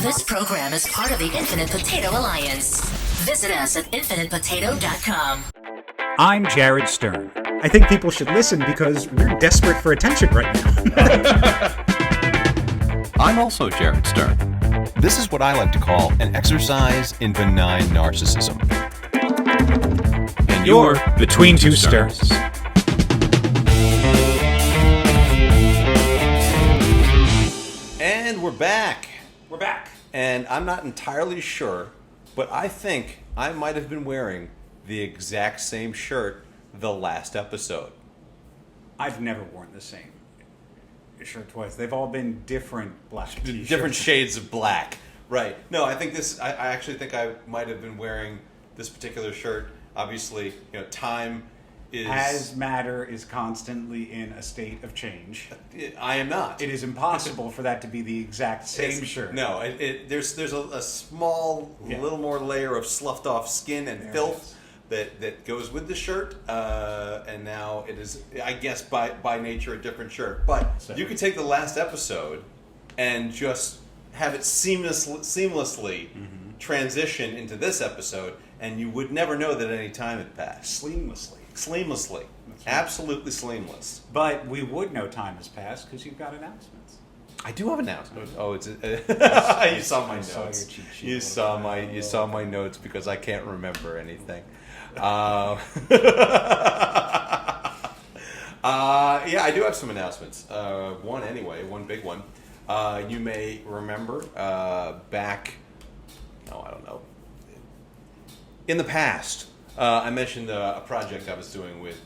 This program is part of the Infinite Potato Alliance. Visit us at infinitepotato.com. I'm Jared Stern. I think people should listen because we're desperate for attention right now. I'm also Jared Stern. This is what I like to call an exercise in benign narcissism. And You're Between Two Sterns. And we're back. We're back. And I'm not entirely sure, but I think I might have been wearing the exact same shirt the last episode. I've never worn the same shirt twice. They've all been different black t-shirts. Different shades of black. Right. No, I think I actually think I might have been wearing this particular shirt. Obviously, time is... As matter is constantly in a state of change. I am not. It is impossible for that to be the exact same shirt. No, there's a small, little more layer of sloughed off skin and filth that goes with the shirt, and now it is, I guess, by nature a different shirt. But you could take the last episode and just have it seamlessly transition into this episode, and you would never know that any time had passed. Seamlessly. Absolutely seamless. But we would know time has passed because you've got announcements. I do have announcements. Oh, it's you saw my notes. You saw my notes because I can't remember anything. Yeah, I do have some announcements. One big one. You may remember back, I don't know, in the past, I mentioned a project I was doing with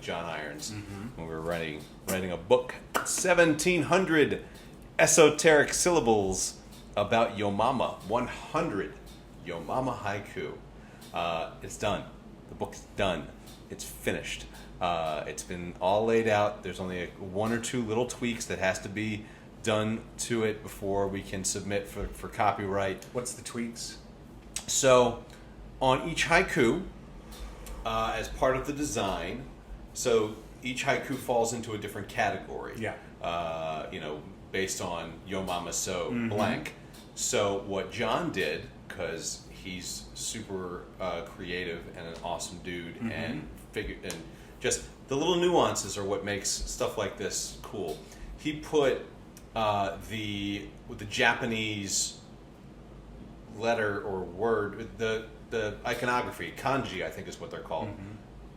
John Irons when we were writing a book, 1,700 esoteric syllables about Yo Mama, 100 Yo Mama Haiku. It's done. The book's done. It's finished. It's been all laid out. There's only one or two little tweaks that has to be done to it before we can submit for copyright. What's the tweaks? So, on each haiku, as part of the design, so each haiku falls into a different category. Yeah. Based on Yo Mama So blank. So what John did, because he's super creative and an awesome dude, and just the little nuances are what makes stuff like this cool. He put the Japanese letter or word, the iconography, kanji I think is what they're called,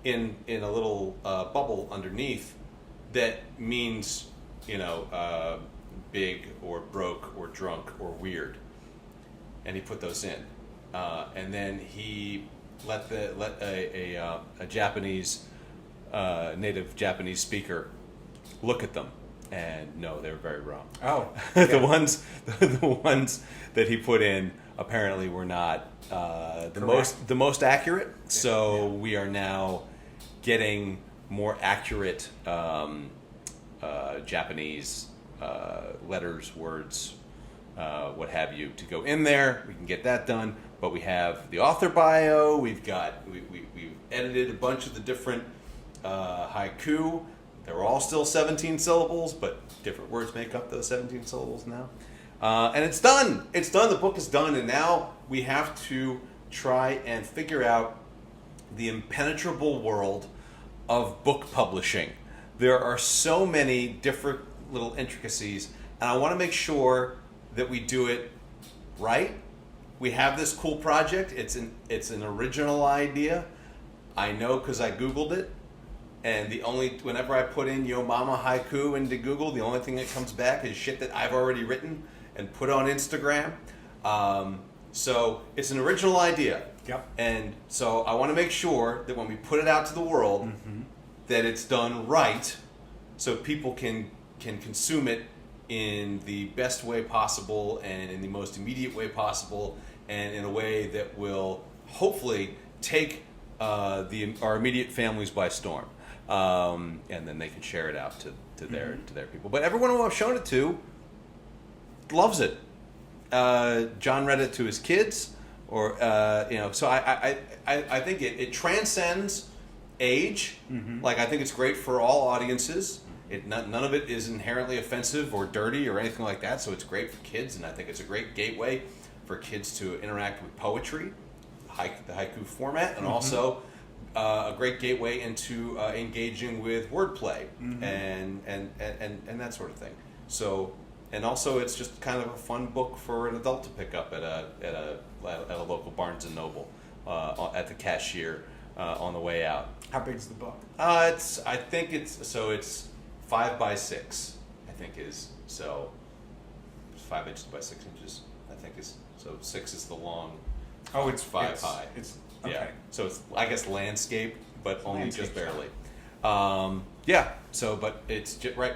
in a little bubble underneath that means big or broke or drunk or weird, and he put those in, and then he let a Japanese native Japanese speaker look at them, and no, they were very wrong. Oh, the ones that he put in apparently were not the most accurate. So we are now getting more accurate Japanese letters, words, what have you, to go in there. We can get that done. But we have the author bio. We've edited a bunch of the different haiku. They're all still 17 syllables, but different words make up those 17 syllables now. And it's done. It's done. The book is done, and now we have to try and figure out the impenetrable world of book publishing. There are so many different little intricacies, and I want to make sure that we do it right. We have this cool project. It's an original idea. I know because I Googled it, and whenever I put in Yo Mama Haiku into Google, the only thing that comes back is shit that I've already written and put on Instagram. So it's an original idea. Yep. And so I want to make sure that when we put it out to the world, that it's done right, so people can consume it in the best way possible and in the most immediate way possible, and in a way that will hopefully take our immediate families by storm, and then they can share it out to their people. But everyone who I've shown it to loves it. John read it to his kids, or So I think it transcends age. Like, I think it's great for all audiences. None of it is inherently offensive or dirty or anything like that, so it's great for kids, and I think it's a great gateway for kids to interact with poetry, the haiku format, and also a great gateway into engaging with wordplay and that sort of thing. So, and also it's just kind of a fun book for an adult to pick up at a local Barnes and Noble at the cashier on the way out. How big's the book? I think it's 5 by 6. I think is so. It's 5 inches by 6 inches. I think is so. 6 is the long. Oh, it's 5 high. It's okay. Yeah. So it's, I guess, landscape, but only Landscape just barely. Yeah. So, but it's right.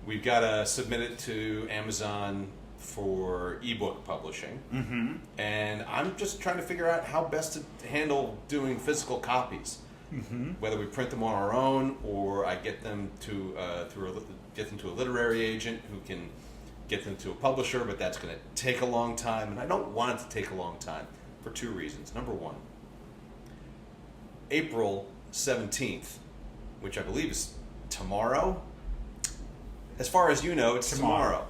We've got to submit it to Amazon for ebook publishing, and I'm just trying to figure out how best to handle doing physical copies. Whether we print them on our own, or I get them to get them to a literary agent who can get them to a publisher, but that's going to take a long time, and I don't want it to take a long time for 2 reasons. Number one, April 17th, which I believe is tomorrow. As far as you know, it's tomorrow.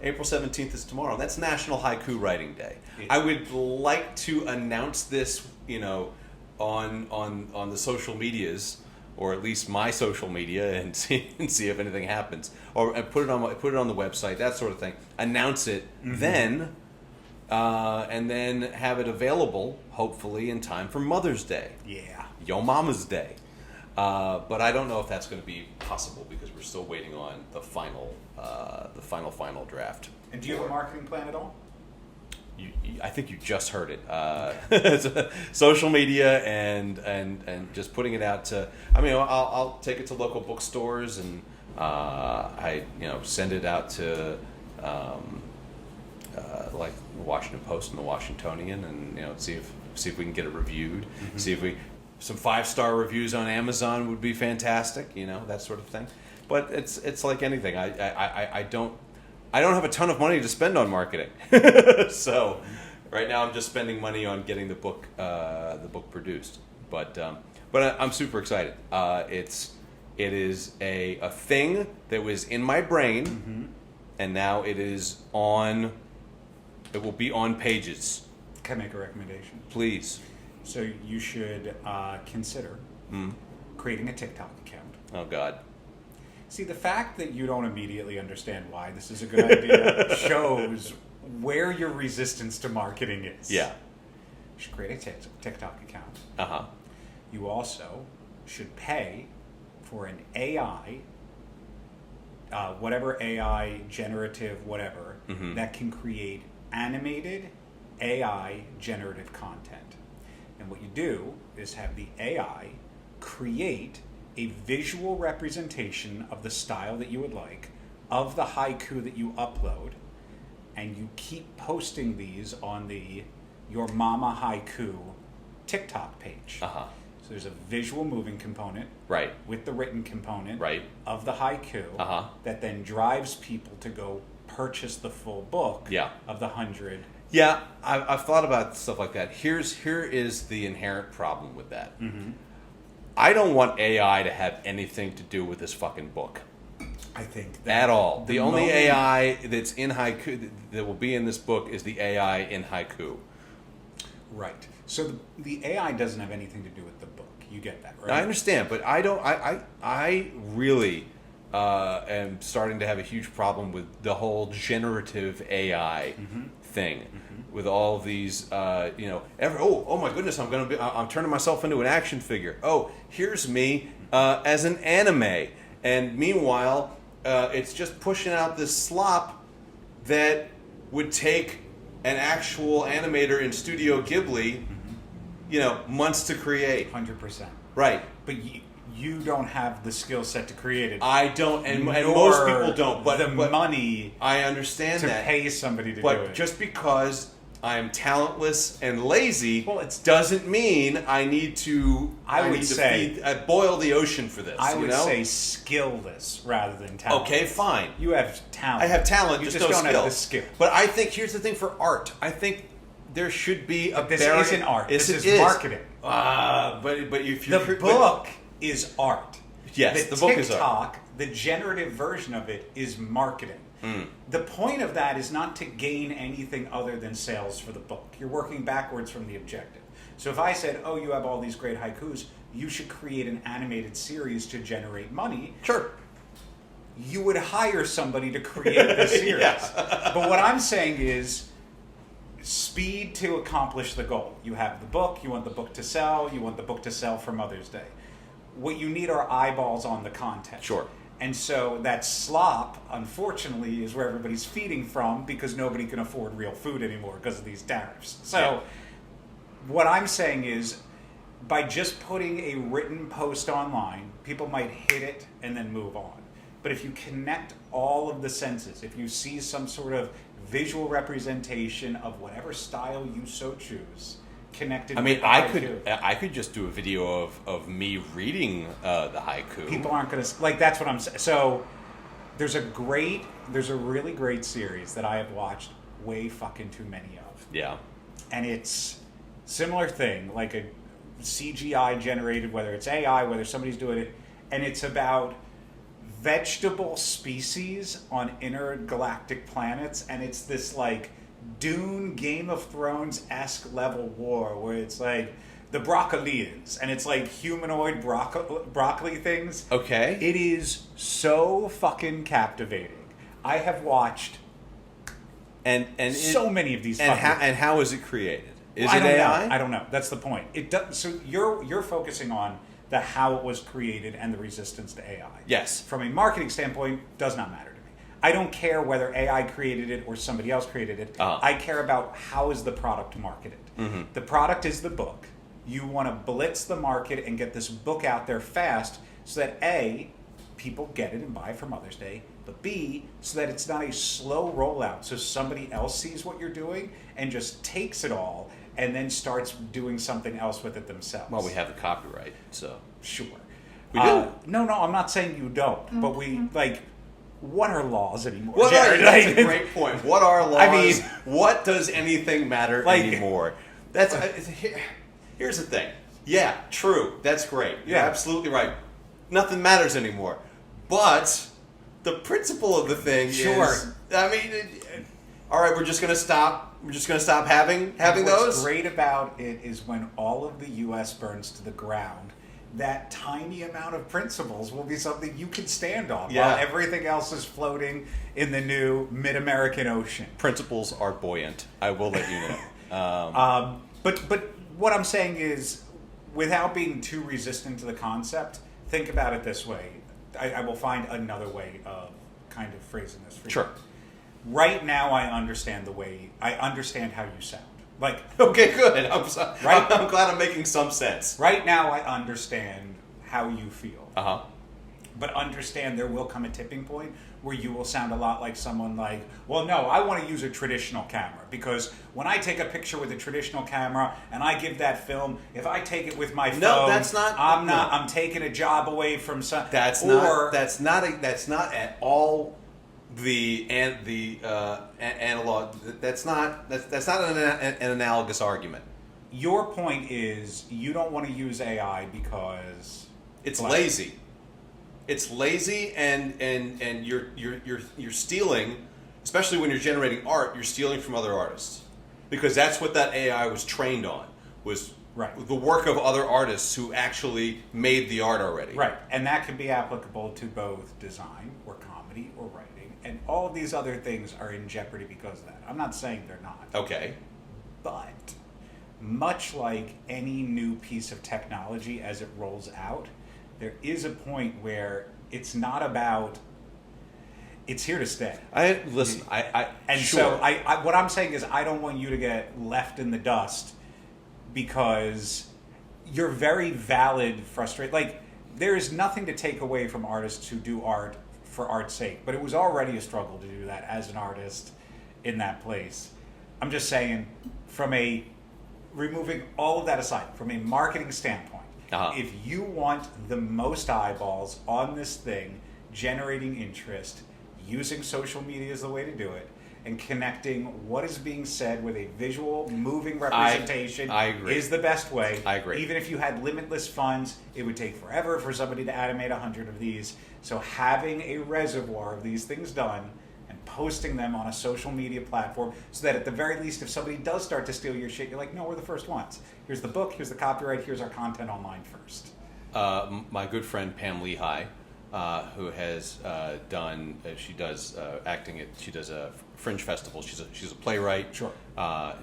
April 17th is tomorrow. That's National Haiku Writing Day. I would like to announce this, on the social medias, or at least my social media, and see if anything happens, or put it on the website, that sort of thing. Announce it then, and then have it available, hopefully in time for Mother's Day. Yeah. Yo Mama's Day. But I don't know if that's going to be possible because we're still waiting on the final draft. And do you have a marketing plan at all? I think you just heard it. It's social media and just putting it out to. I mean, I'll take it to local bookstores, and I send it out to like the Washington Post and the Washingtonian, and see if we can get it reviewed. See if some 5-star reviews on Amazon would be fantastic. That sort of thing. But it's like anything. I don't have a ton of money to spend on marketing, so right now I'm just spending money on getting the book produced. But I'm super excited. It is a thing that was in my brain, and now it is on. It will be on pages. Can I make a recommendation? Please. So you should consider creating a TikTok account. Oh God. See, the fact that you don't immediately understand why this is a good idea shows where your resistance to marketing is. Yeah. You should create a TikTok account. Uh-huh. You also should pay for an AI, whatever AI, generative, whatever, that can create animated AI generative content. And what you do is have the AI create a visual representation of the style that you would like, of the haiku that you upload, and you keep posting these on the Yo Mama Haiku TikTok page. Uh-huh. So there's a visual moving component Right. with the written component Right. of the haiku that then drives people to go purchase the full book of the 100. Yeah, I've thought about stuff like that. Here is the inherent problem with that. I don't want AI to have anything to do with this fucking book. I think that at all. The only AI that's in haiku that will be in this book is the AI in haiku. Right. So the AI doesn't have anything to do with the book. You get that, right? I understand, but I don't. I really am starting to have a huge problem with the whole generative AI thing. With all these, oh my goodness, I'm turning myself into an action figure. Oh, here's me as an anime, and meanwhile, it's just pushing out this slop that would take an actual animator in Studio Ghibli, months to create. 100%. Right. But you don't have the skill set to create it. I don't, and most people don't. But the money, I understand to that. pay somebody to do But it. just because I'm talentless and lazy, Well, doesn't mean I need to. I would say boil the ocean for this. I would say skillless rather than talent. Okay, fine. You have talent. I have talent, You just just no don't skill. have the skill. But I think here's the thing for art. I think there should be a. This isn't art. Yes, this it is marketing. But if you The book is art. Yes, the book is art. The generative version of it is marketing. The point of that is not to gain anything other than sales for the book. You're working backwards from the objective. So if I said, oh, you have all these great haikus, you should create an animated series to generate money. Sure. You would hire somebody to create the series. Yeah. But what I'm saying is speed to accomplish the goal. You have the book, you want the book to sell, you want the book to sell for Mother's Day. What you need are eyeballs on the content. Sure. And so that slop, unfortunately, is where everybody's feeding from because nobody can afford real food anymore because of these tariffs. So what I'm saying is, by just putting a written post online, people might hit it and then move on. But if you connect all of the senses, if you see some sort of visual representation of whatever style you so choose, connected. I mean, with the haiku, I could just do a video of me reading the haiku. people aren't going to like. That's what I'm saying. So there's a really great series that I have watched way fucking too many of. Yeah. And it's similar thing, like a CGI generated, whether it's AI, whether somebody's doing it, and it's about vegetable species on intergalactic planets, and it's this like Dune, Game of Thrones-esque level war where it's like the Broccolians, and it's like humanoid broccoli things. Okay. It is so fucking captivating. I have watched and so many of these. And how is it created? Is I it don't AI? know. I don't know. That's the point. It does. So you're focusing on the how it was created and the resistance to AI. Yes. From a marketing standpoint, does not matter to me. I don't care whether AI created it or somebody else created it. I care about how is the product marketed. Mm-hmm. The product is the book. You want to blitz the market and get this book out there fast so that A, people get it and buy it for Mother's Day, but B, so that it's not a slow rollout so somebody else sees what you're doing and just takes it all and then starts doing something else with it themselves. Well, we have the copyright, so. Sure. We do. No, I'm not saying you don't, but we, like, what are laws anymore? What Jared? that's a great point. What are laws? I mean, what does anything matter anymore? That's here's the thing. Yeah, true. That's great. You're absolutely right. Nothing matters anymore. But the principle of the thing is, I mean, all right, we're just going to stop. We're just going to stop having those. What's great about it is when all of the U.S. burns to the ground, that tiny amount of principles will be something you can stand on while everything else is floating in the new mid-American ocean. Principles are buoyant. I will let you know. But what I'm saying is, without being too resistant to the concept, think about it this way. I will find another way of kind of phrasing this for you. Sure. Right now, I understand how you sound. Like, okay, good. I'm glad I'm making some sense. Right now, I understand how you feel. Uh-huh. But understand there will come a tipping point where you will sound a lot like someone like, well, no, I want to use a traditional camera because when I take a picture with a traditional camera and I give that film, if I take it with my phone, I'm taking a job away from some. That's not at all the analog. That's not an analogous argument. Your point is you don't want to use AI because it's lazy. It's lazy, and you're stealing, especially when you're generating art. You're stealing from other artists because that's what that AI was trained on, was the work of other artists who actually made the art already. Right, and that can be applicable to both design or comedy or writing, and all of these other things are in jeopardy because of that. I'm not saying they're not. Okay, but much like any new piece of technology as it rolls out, there is a point where it's not about. It's here to stay. So what I'm saying is I don't want you to get left in the dust because you're very valid, frustrated. Like there is nothing to take away from artists who do art for art's sake, but it was already a struggle to do that as an artist in that place. I'm just saying, removing all of that aside, from a marketing standpoint. If you want the most eyeballs on this thing, generating interest, using social media is the way to do it, and connecting what is being said with a visual, moving representation I agree. is the best way. I agree. Even if you had limitless funds, it would take forever for somebody to animate 100 of these. So having a reservoir of these things done and posting them on a social media platform so that at the very least, if somebody does start to steal your shit, you're like, no, we're the first ones. Here's the book, here's the copyright, here's our content online first. My good friend Pam Lehigh, who has done, she does acting at, she does a fringe festival. She's a playwright. Sure. I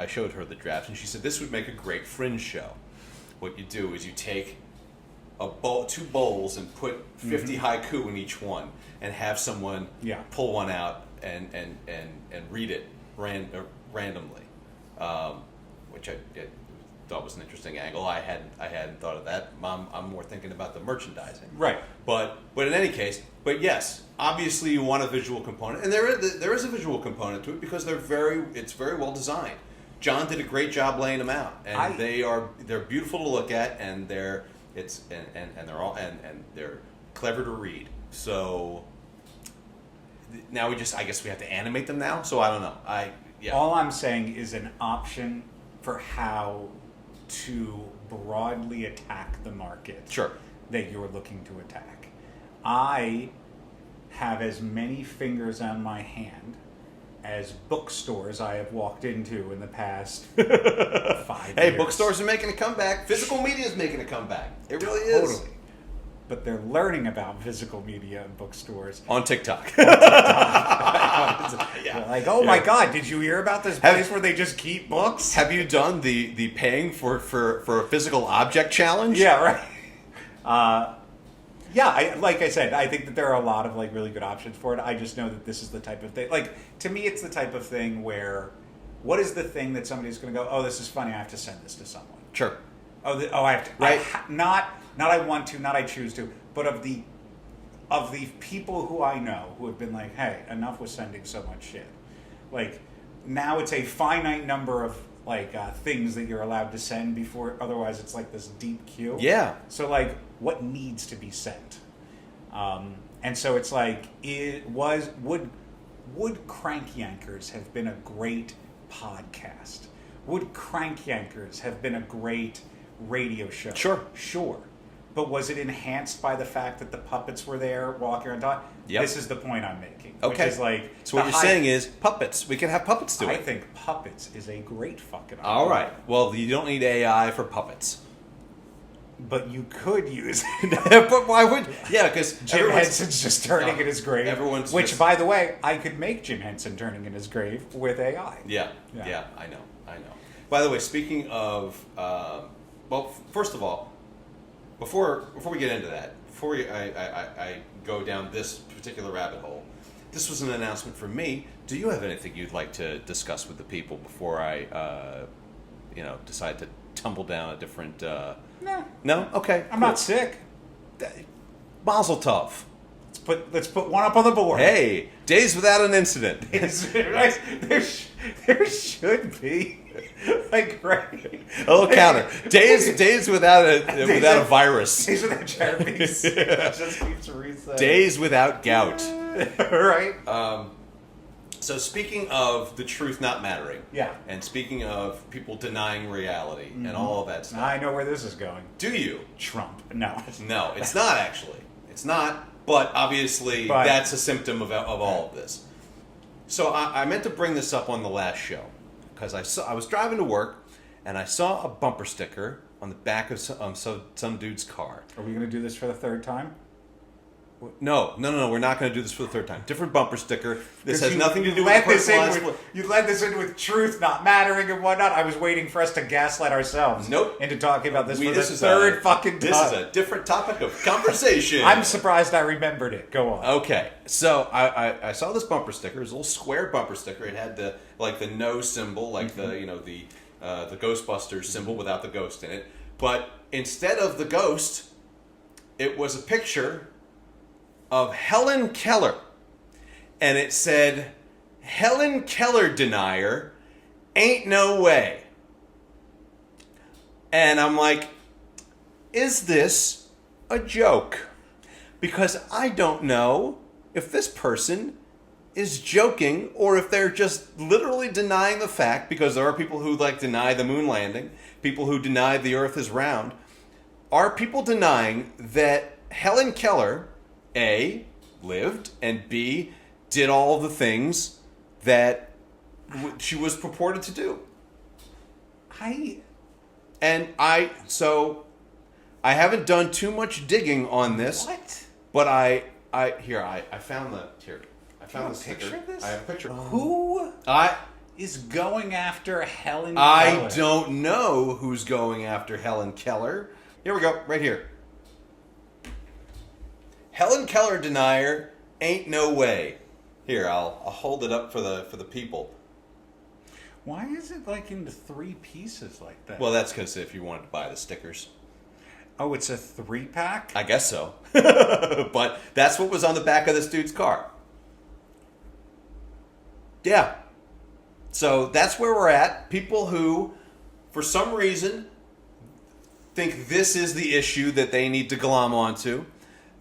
showed her the draft, and she said this would make a great fringe show. What you do is you take two bowls and put 50 haiku in each one, and have someone pull one out and read it randomly, which I thought was an interesting angle. I hadn't thought of that. I'm more thinking about the merchandising. Right. But in any case, yes, obviously you want a visual component, and there is a visual component to it because it's very well designed. John did a great job laying them out, and they're beautiful to look at, and they're clever to read. So now I guess we have to animate them now. So I don't know. All I'm saying is an option for how to broadly attack the market that you're looking to attack. I have as many fingers on my hand as bookstores I have walked into in the past 5 years. Hey, bookstores are making a comeback. Physical media is making a comeback. It really is. Totally. But they're learning about physical media and bookstores. On TikTok. Like, oh my God, did you hear about this place where they just keep books? Have you done the paying for a physical object challenge? Yeah, right. Like I said, I think that there are a lot of like really good options for it. I just know that this is the type of thing. Like, to me, it's the type of thing where, what is the thing that somebody's going to go, oh, this is funny, I have to send this to someone. Sure. I have to. Right. Not I want to, not I choose to, but of the people who I know who have been like, hey, enough with sending so much shit. Like, now it's a finite number of like things that you're allowed to send before, otherwise it's like this deep queue. Yeah. So like, what needs to be sent? And so it's like, would Crank Yankers have been a great podcast? Would Crank Yankers have been a great radio show? Sure. But was it enhanced by the fact that the puppets were there walking around talking? Yep. This is the point I'm making. Okay. Which is like, so what you're saying is puppets. We can have puppets do it. I think puppets is a great fucking idea. All right. Well, you don't need AI for puppets. But you could use it. But why would? Yeah, because Jim Henson's just turning in his grave. Which, by the way, I could make Jim Henson turning in his grave with AI. Yeah, I know. By the way, speaking of, well, first of all, before we get into that, I go down this particular rabbit hole, this was an announcement from me. Do you have anything you'd like to discuss with the people before I, decide to tumble down a different? No. No? Okay. I'm not sick. Mazel tov. Let's put one up on the board. Hey, days without an incident. Right? There should be like right. A little counter. Days without a virus. Days without Jeremy's. Just keeps resetting. Days without gout. Right. So speaking of the truth not mattering, and speaking of people denying reality and all of that stuff, I know where this is going. Do you? Trump? No, it's not actually. It's not. But obviously, that's a symptom of all of this. So I meant to bring this up on the last show because I was driving to work and I saw a bumper sticker on the back of some dude's car. Are we going to do this for the third time? No. We're not going to do this for the third time. Different bumper sticker. This has nothing to do with personalized. You led this in with truth not mattering and whatnot. I was waiting for us to gaslight ourselves. Nope. Into talking about this for the third fucking time. This is a different topic of conversation. I'm surprised I remembered it. Go on. Okay. So I saw this bumper sticker. It was a little square bumper sticker. It had the no symbol, like the Ghostbusters symbol without the ghost in it. But instead of the ghost, it was a picture of Helen Keller, and it said, "Helen Keller denier, ain't no way." And I'm like, is this a joke? Because I don't know if this person is joking or if they're just literally denying the fact, because there are people who deny the moon landing, people who deny the Earth is round. Are people denying that Helen Keller, A, lived, and B, did all the things that she was purported to do? I haven't done too much digging on this. What? But I found the picture of this? I have a picture. Who is going after Helen Keller? I don't know who's going after Helen Keller. Here we go, right here. Helen Keller denier, ain't no way. Here, I'll hold it up for the people. Why is it into 3 pieces like that? Well, that's because if you wanted to buy the stickers. Oh, it's a 3-pack? I guess so. But that's what was on the back of this dude's car. Yeah. So that's where we're at. People who, for some reason, think this is the issue that they need to glom onto,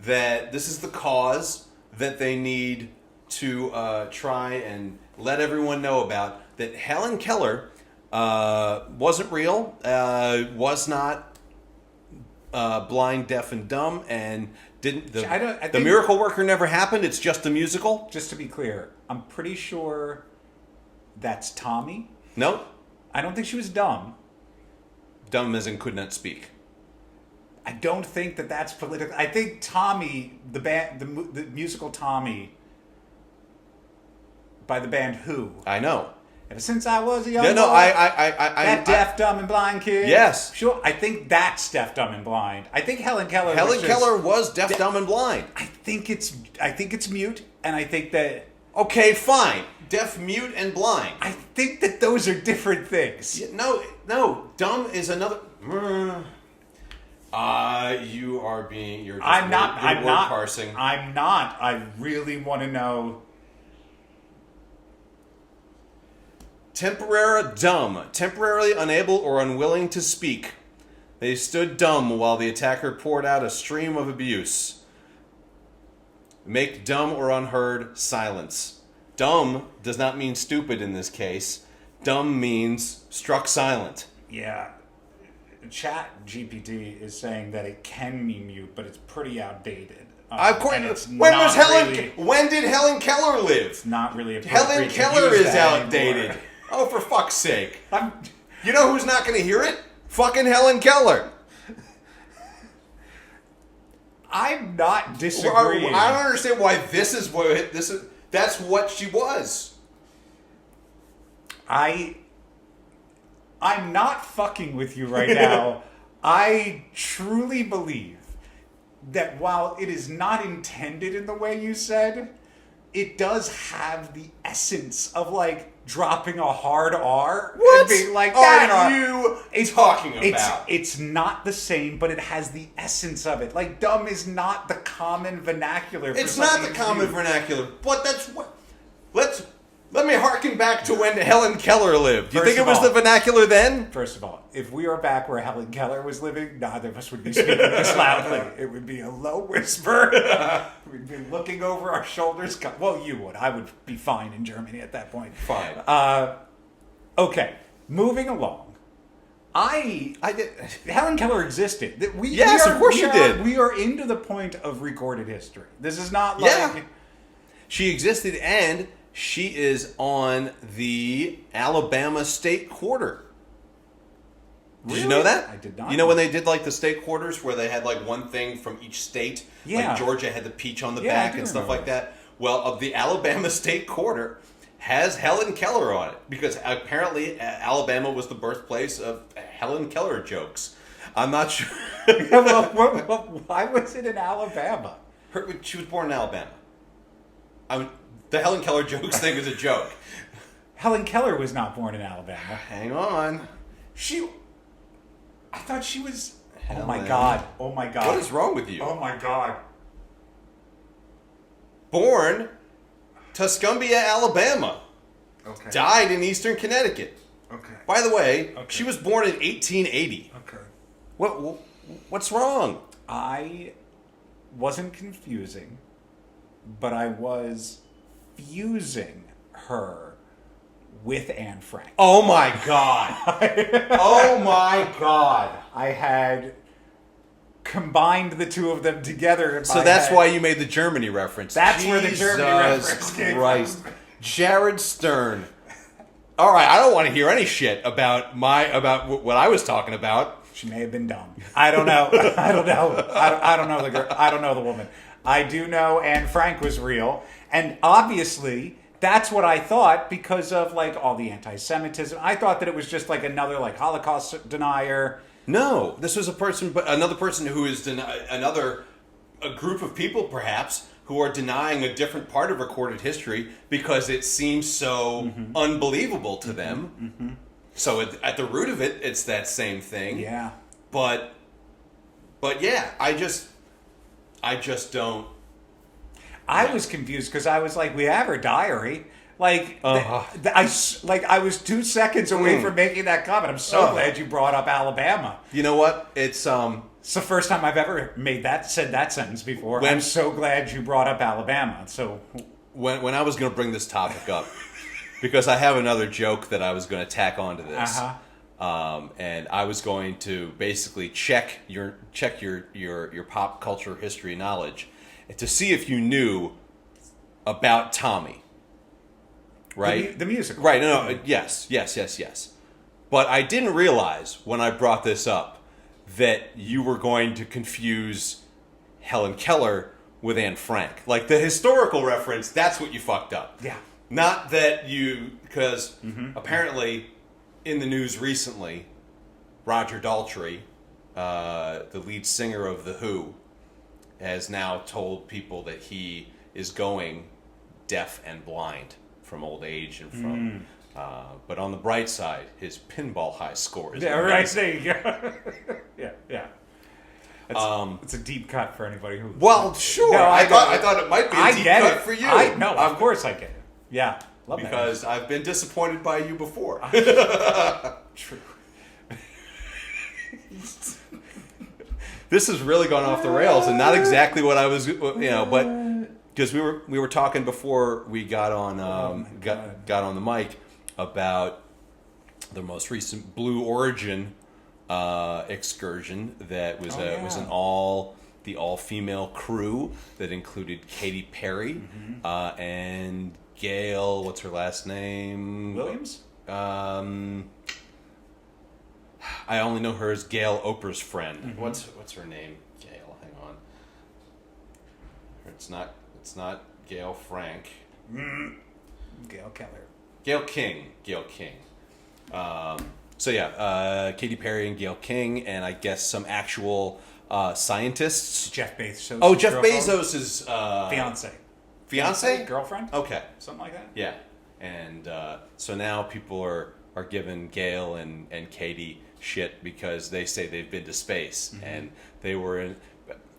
that this is the cause that they need to try and let everyone know about, that Helen Keller wasn't real, was not blind, deaf, and dumb, and didn't the miracle worker never happened. It's just a musical. Just to be clear, I'm pretty sure that's Tommy. No, I don't think she was dumb. Dumb as in could not speak. I don't think that's political. I think Tommy, the band, the musical Tommy, by the band Who. I know. Ever since I was a young boy, that deaf, dumb, and blind kid. Yes. Sure, I think that's deaf, dumb, and blind. I think Helen Keller was deaf, dumb, and blind. I think it's mute, and I think that... Okay, fine. Deaf, mute, and blind. I think that those are different things. Yeah, no. Dumb is another... you are being... You're just I'm not parsing. I'm not. I really want to know... Tempora dumb, temporarily unable or unwilling to speak. They stood dumb while the attacker poured out a stream of abuse. Make dumb or unheard silence. Dumb does not mean stupid in this case. Dumb means struck silent. Yeah. Chat GPT is saying that it can mean mute, but it's pretty outdated. Of course. When did Helen Keller live? It's not really Helen appropriate. Keller is outdated. Oh, for fuck's sake. You know who's not going to hear it? Fucking Helen Keller. I'm not disagreeing. I don't understand why this is. That's what she was. I'm not fucking with you right now. I truly believe that while it is not intended in the way you said, it does have the essence of dropping a hard R. What and being like, are you talking about? It's not the same, but it has the essence of it. Dumb is not the common vernacular. It's not the common vernacular, but that's what. Let me harken back to when Helen Keller lived. Do you think it was the vernacular then? First of all, if we are back where Helen Keller was living, neither of us would be speaking this loudly. It would be a low whisper. We'd be looking over our shoulders. Well, you would. I would be fine in Germany at that point. Fine. Okay, moving along. I did. Helen Keller existed. Of course she did. We are into the point of recorded history. This is not like... Yeah. She existed, and she is on the Alabama state quarter. Did you know that? I did not. You know when they did the state quarters where they had one thing from each state? Yeah. Like Georgia had the peach on the back and stuff like that. Well, of the Alabama state quarter has Helen Keller on it because apparently Alabama was the birthplace of Helen Keller jokes. I'm not sure. Why was it in Alabama? She was born in Alabama. The Helen Keller jokes thing is a joke. Helen Keller was not born in Alabama. Hang on. I thought she was... Helen. Oh my God. What is wrong with you? Oh my God. Born Tuscumbia, Alabama. Okay. Died in Eastern Connecticut. Okay. By the way, she was born in 1880. Okay. What's wrong? I wasn't confusing, but I was confusing her with Anne Frank. Oh my God. Oh my God. I had combined the two of them together in So my that's head. why you made the Germany reference. That's where the Germany reference Jesus came Christ. from. Jared Stern. All right, I don't want to hear any shit about what I was talking about. She may have been dumb. I don't know. I don't know. I don't know the girl. I don't know the woman. I do know Anne Frank was real, and obviously that's what I thought because of like all the anti-Semitism. I thought that it was just like another like Holocaust denier. No, this was another person who is a group of people perhaps who are denying a different part of recorded history because it seems so unbelievable to them. So at the root of it, it's that same thing. Yeah. But yeah, I just don't. I was confused because I was like, we have her diary. Like, I was 2 seconds away from making that comment. I'm so glad you brought up Alabama. You know what? It's It's the first time I've ever said that sentence before. I'm so glad you brought up Alabama. So when I was going to bring this topic up, because I have another joke that I was going to tack onto this, and I was going to basically check your pop culture history knowledge to see if you knew about Tommy. Right? The musical. Right, no, yes. But I didn't realize when I brought this up that you were going to confuse Helen Keller with Anne Frank. Like, the historical reference, that's what you fucked up. Yeah. Not that because apparently in the news recently, Roger Daltrey, the lead singer of The Who, has now told people that he is going deaf and blind from old age and from but on the bright side, his pinball high score is amazing. Right, there you go. yeah. It's a deep cut for anybody who. Well, sure. No, I thought it might be a deep cut for you. Of course I get it. Yeah, love because I've been disappointed by you before. True. This has really gone off the rails, and not exactly what I was, but because we were talking before we got on got on the mic about the most recent Blue Origin excursion that was was an all female crew that included Katy Perry and Gail. What's her last name? Williams. I only know her as Gail, Oprah's friend. What's her name? Gail. Hang on. It's not Gail Frank. Gail Keller. Gail King. So yeah, Katy Perry and Gail King, and I guess some actual scientists. Jeff Bezos. Oh, Jeff Bezos' fiance, girlfriend. Okay, Something like that. yeah, and so now people are giving Gail and Katie shit because they say they've been to space and they were in.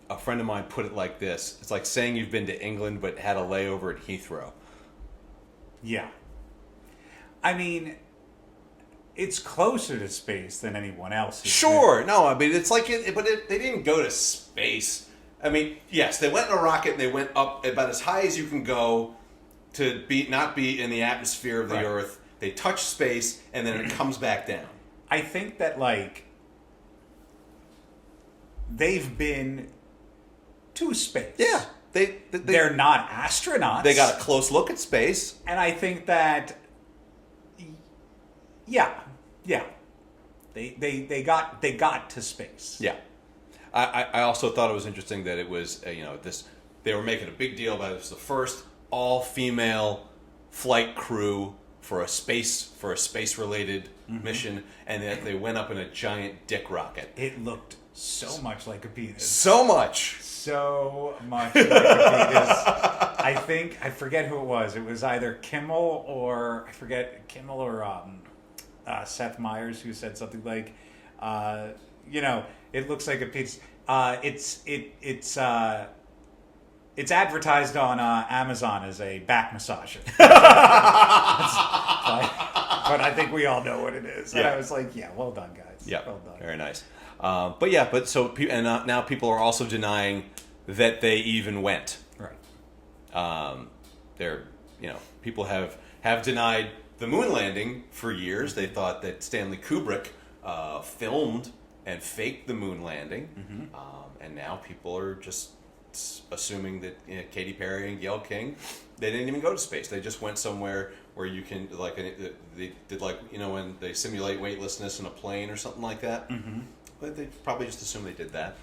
A friend of mine put it like this: it's like saying you've been to England but had a layover at Heathrow. Yeah. I mean, it's closer to space than anyone else. Sure, no, I mean it's like they didn't go to space. I mean, yes, they went in a rocket and they went up about as high as you can go to not be in the atmosphere of the Earth. They touch space and then it comes back down. I think that like they've been to space. Yeah, they're not astronauts. They got a close look at space, and I think that they got to space. Yeah, I also thought it was interesting that it was they were making a big deal about it. It was the first all-female flight crew for a space related mission, and that they went up in a giant dick rocket. It looked so much like a penis. So much Like a penis. I forget who it was. It was either Kimmel or Seth Meyers who said something like, it looks like a penis. It's advertised on Amazon as a back massager. But I think we all know what it is. And I was like, yeah, well done, guys. Yeah, well done. Very nice. Now people are also denying that they even went. Right. They're people have denied the moon landing for years. They thought that Stanley Kubrick filmed and faked the moon landing, and now people are just assuming that Katy Perry and Gayle King, they didn't even go to space. They just went somewhere where you can they did when they simulate weightlessness in a plane or something like that. But they probably just assume they did that.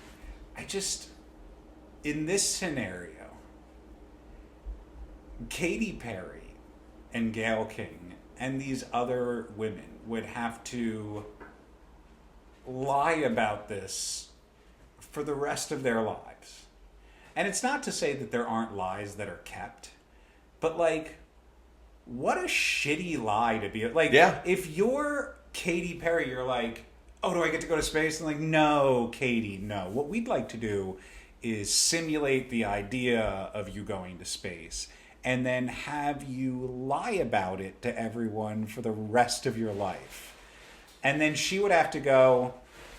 In this scenario, Katy Perry and Gayle King and these other women would have to lie about this for the rest of their lives. And it's not to say that there aren't lies that are kept, but what a shitty lie to be. If you're Katy Perry, you're like, oh, do I get to go to space? And no, Katy, no. What we'd like to do is simulate the idea of you going to space and then have you lie about it to everyone for the rest of your life. And then she would have to go,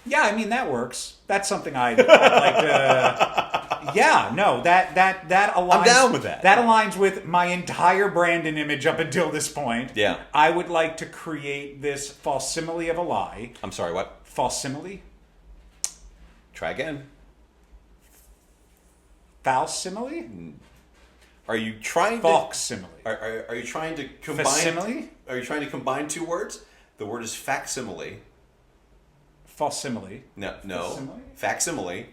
yeah, I mean, that works. That's something I'd like to... Yeah, no, that aligns... I'm down with that. That aligns with my entire brand and image up until this point. Yeah. I would like to create this false simile of a lie. I'm sorry, what? False simile? Try again. False simile? Are you trying False simile. Are you trying to combine... Facsimile? Are you trying to combine two words? The word is facsimile. False simile. No. Facsimile? Facsimile.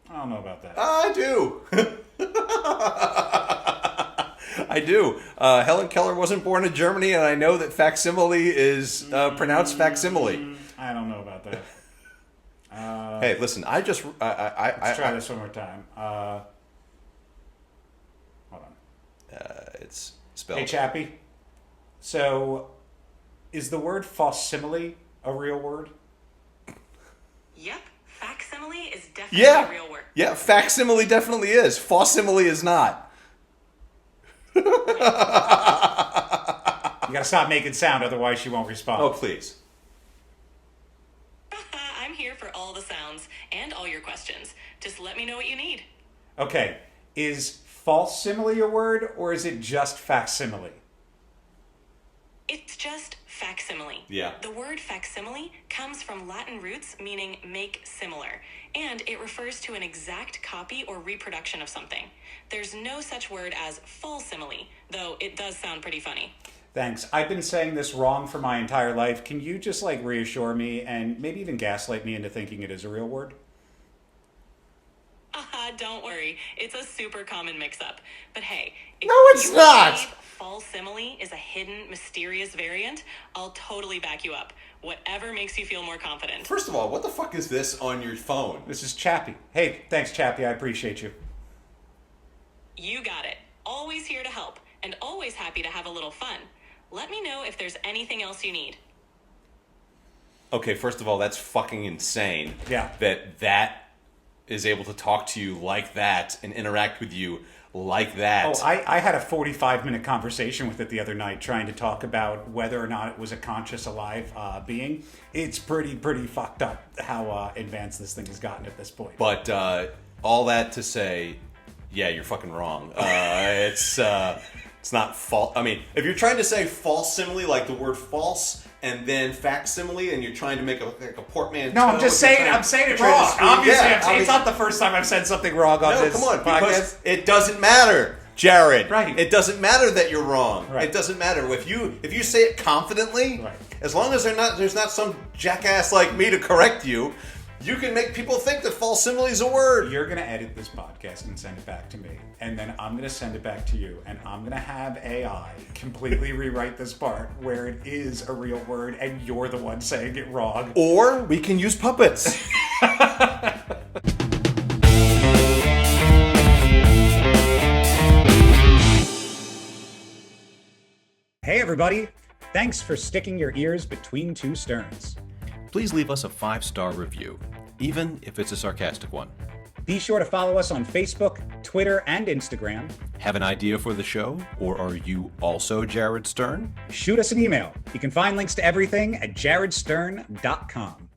I don't know about that. I do. I do. Helen Keller wasn't born in Germany, and I know that facsimile is pronounced facsimile. I don't know about that. Hey, listen, Let's try this one more time. Hold on. It's spelled... Hey, Chappie. So, is the word falsimile a real word? Yep. Facsimile is definitely a real word. Yeah, facsimile definitely is. Falsimile is not. You gotta stop making sound, otherwise she won't respond. Oh, please. I'm here for all the sounds and all your questions. Just let me know what you need. Okay, is falsimile a word, or is it just facsimile? It's just facsimile. Yeah. The word facsimile comes from Latin roots meaning make similar, and it refers to an exact copy or reproduction of something. There's no such word as falsimile, though it does sound pretty funny. Thanks. I've been saying this wrong for my entire life. Can you just reassure me and maybe even gaslight me into thinking it is a real word? Don't worry. It's a super common mix-up. But hey, if No, it's you not! believe falsimile is a hidden, mysterious variant, I'll totally back you up. Whatever makes you feel more confident. First of all, what the fuck is this on your phone? This is Chappie. Hey, thanks, Chappie. I appreciate you. You got it. Always here to help, and always happy to have a little fun. Let me know if there's anything else you need. Okay, first of all, that's fucking insane. Yeah. That is able to talk to you like that and interact with you like that. Oh, I had a 45-minute conversation with it the other night trying to talk about whether or not it was a conscious, alive being. It's pretty fucked up how advanced this thing has gotten at this point. But all that to say, yeah, you're fucking wrong. It's not false. I mean, if you're trying to say false simile, like the word false, and then facsimile, and you're trying to make a portmanteau. No, I'm just saying. I'm saying it wrong. Obviously, it's not the first time I've said something wrong on this. No, come on, podcast. because it doesn't matter, Jared. Right. It doesn't matter that you're wrong. Right. It doesn't matter if you say it confidently. Right. As long as there's not some jackass like me to correct you. You can make people think that falsimile is a word. You're going to edit this podcast and send it back to me. And then I'm going to send it back to you. And I'm going to have AI completely rewrite this part where it is a real word and you're the one saying it wrong. Or we can use puppets. Hey, everybody. Thanks for sticking your ears between two sterns. Please leave us a 5-star review, even if it's a sarcastic one. Be sure to follow us on Facebook, Twitter, and Instagram. Have an idea for the show, or are you also Jared Stern? Shoot us an email. You can find links to everything at jaredstern.com.